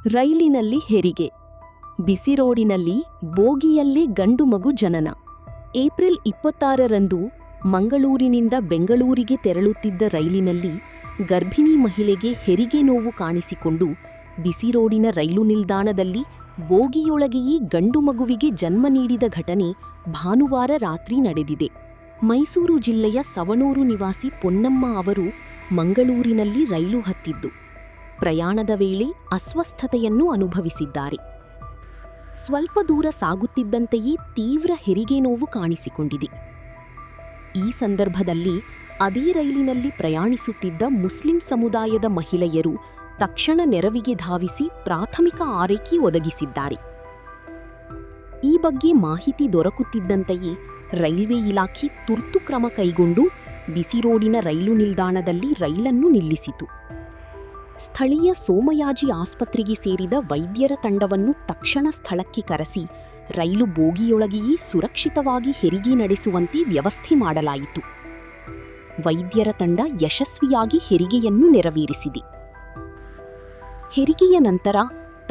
ರೈಲಿನಲ್ಲಿ ಹೆರಿಗೆ, ಬಿಸಿ ರೋಡಿನಲ್ಲಿ ಬೋಗಿಯಲ್ಲೇ ಗಂಡು ಮಗು ಜನನ. ಏಪ್ರಿಲ್ 26ರಂದು ಮಂಗಳೂರಿನಿಂದ ಬೆಂಗಳೂರಿಗೆ ತೆರಳುತ್ತಿದ್ದ ರೈಲಿನಲ್ಲಿ ಗರ್ಭಿಣಿ ಮಹಿಳೆಗೆ ಹೆರಿಗೆ ನೋವು ಕಾಣಿಸಿಕೊಂಡು ಬಿಸಿ ರೋಡಿನ ರೈಲು ನಿಲ್ದಾಣದಲ್ಲಿ ಬೋಗಿಯೊಳಗೆಯೇ ಗಂಡು ಮಗುವಿಗೆ ಜನ್ಮ ನೀಡಿದ ಘಟನೆ ಭಾನುವಾರ ರಾತ್ರಿ ನಡೆದಿದೆ. ಮೈಸೂರು ಜಿಲ್ಲೆಯ ಸವಣೂರು ನಿವಾಸಿ ಪೊನ್ನಮ್ಮ ಅವರು ಮಂಗಳೂರಿನಲ್ಲಿ ರೈಲು ಹತ್ತಿದ್ದು ಪ್ರಯಾಣದ ವೇಳೆ ಅಸ್ವಸ್ಥತೆಯನ್ನು ಅನುಭವಿಸಿದ್ದಾರೆ. ಸ್ವಲ್ಪ ದೂರ ಸಾಗುತ್ತಿದ್ದಂತೆಯೇ ತೀವ್ರ ಹೆರಿಗೆ ನೋವು ಕಾಣಿಸಿಕೊಂಡಿದೆ. ಈ ಸಂದರ್ಭದಲ್ಲಿ ಅದೇ ರೈಲಿನಲ್ಲಿ ಪ್ರಯಾಣಿಸುತ್ತಿದ್ದ ಮುಸ್ಲಿಂ ಸಮುದಾಯದ ಮಹಿಳೆಯರು ತಕ್ಷಣ ನೆರವಿಗೆ ಧಾವಿಸಿ ಪ್ರಾಥಮಿಕ ಆರೈಕೆ ಒದಗಿಸಿದ್ದಾರೆ. ಈ ಬಗ್ಗೆ ಮಾಹಿತಿ ದೊರಕುತ್ತಿದ್ದಂತೆಯೇ ರೈಲ್ವೆ ಇಲಾಖೆ ತುರ್ತು ಕ್ರಮ ಕೈಗೊಂಡು ಬಿಸಿ ರೋಡಿನ ರೈಲು ನಿಲ್ದಾಣದಲ್ಲಿ ರೈಲನ್ನು ನಿಲ್ಲಿಸಿತು. ಸ್ಥಳೀಯ ಸೋಮಯಾಜಿ ಆಸ್ಪತ್ರೆಗೆ ಸೇರಿದ ವೈದ್ಯರ ತಂಡವನ್ನು ತಕ್ಷಣ ಸ್ಥಳಕ್ಕೆ ಕರೆಸಿ ರೈಲು ಬೋಗಿಯೊಳಗೆಯೇ ಸುರಕ್ಷಿತವಾಗಿ ಹೆರಿಗೆ ನಡೆಸುವಂತೆ ವ್ಯವಸ್ಥೆ ಮಾಡಲಾಯಿತು. ವೈದ್ಯರ ತಂಡ ಯಶಸ್ವಿಯಾಗಿ ಹೆರಿಗೆಯನ್ನು ನೆರವೇರಿಸಿದೆ. ಹೆರಿಗೆಯ ನಂತರ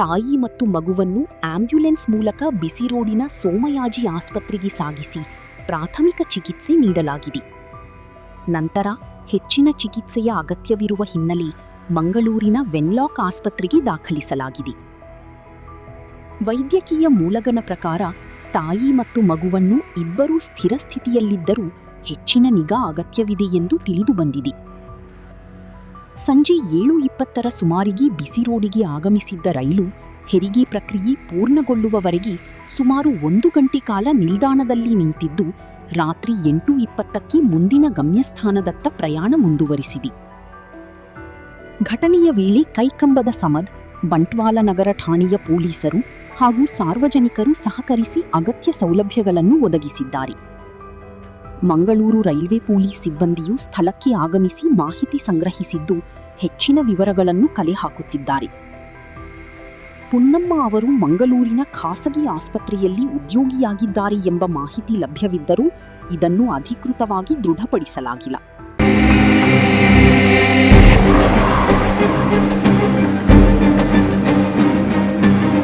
ತಾಯಿ ಮತ್ತು ಮಗುವನ್ನು ಆಂಬ್ಯುಲೆನ್ಸ್ ಮೂಲಕ ಬಿಸಿ ರೋಡಿನ ಸೋಮಯಾಜಿ ಆಸ್ಪತ್ರೆಗೆ ಸಾಗಿಸಿ ಪ್ರಾಥಮಿಕ ಚಿಕಿತ್ಸೆ ನೀಡಲಾಗಿದೆ. ನಂತರ ಹೆಚ್ಚಿನ ಚಿಕಿತ್ಸೆಯ ಅಗತ್ಯವಿರುವ ಹಿನ್ನೆಲೆ ಮಂಗಳೂರಿನ ವೆನ್ಲಾಕ್ ಆಸ್ಪತ್ರೆಗೆ ದಾಖಲಿಸಲಾಗಿದೆ. ವೈದ್ಯಕೀಯ ಮೂಲಗಳ ಪ್ರಕಾರ ತಾಯಿ ಮತ್ತು ಮಗುವನ್ನು ಇಬ್ಬರೂ ಸ್ಥಿರ ಸ್ಥಿತಿಯಲ್ಲಿದ್ದರೂ ಹೆಚ್ಚಿನ ನಿಗಾ ಅಗತ್ಯವಿದೆ ಎಂದು ತಿಳಿದುಬಂದಿದೆ. ಸಂಜೆ 7:20ರ ಸುಮಾರಿಗೆ ಬಿಸಿ ರೋಡಿಗೆ ಆಗಮಿಸಿದ್ದ ರೈಲು ಹೆರಿಗೆ ಪ್ರಕ್ರಿಯೆ ಪೂರ್ಣಗೊಳ್ಳುವವರೆಗೆ ಸುಮಾರು 1 ಗಂಟೆ ಕಾಲ ನಿಲ್ದಾಣದಲ್ಲಿ ನಿಂತಿದ್ದು ರಾತ್ರಿ 8:20ಕ್ಕೆ ಮುಂದಿನ ಗಮ್ಯಸ್ಥಾನದತ್ತ ಪ್ರಯಾಣ ಮುಂದುವರಿಸಿದೆ. ಘಟನೆಯ ವೇಳೆ ಕೈಕಂಬದ ಸಮದ್, ಬಂಟ್ವಾಳ ನಗರ ಠಾಣೆಯ ಪೊಲೀಸರು ಹಾಗೂ ಸಾರ್ವಜನಿಕರು ಸಹಕರಿಸಿ ಅಗತ್ಯ ಸೌಲಭ್ಯಗಳನ್ನು ಒದಗಿಸಿದ್ದಾರೆ. ಮಂಗಳೂರು ರೈಲ್ವೆ ಪೊಲೀಸ್ ಸಿಬ್ಬಂದಿಯು ಸ್ಥಳಕ್ಕೆ ಆಗಮಿಸಿ ಮಾಹಿತಿ ಸಂಗ್ರಹಿಸಿದ್ದು ಹೆಚ್ಚಿನ ವಿವರಗಳನ್ನು ಕಲೆ ಹಾಕುತ್ತಿದ್ದಾರೆ. ಪೊನ್ನಮ್ಮ ಅವರು ಮಂಗಳೂರಿನ ಖಾಸಗಿ ಆಸ್ಪತ್ರೆಯಲ್ಲಿ ಉದ್ಯೋಗಿಯಾಗಿದ್ದಾರೆ ಎಂಬ ಮಾಹಿತಿ ಲಭ್ಯವಿದ್ದರೂ ಇದನ್ನು ಅಧಿಕೃತವಾಗಿ ದೃಢಪಡಿಸಲಾಗಿಲ್ಲ.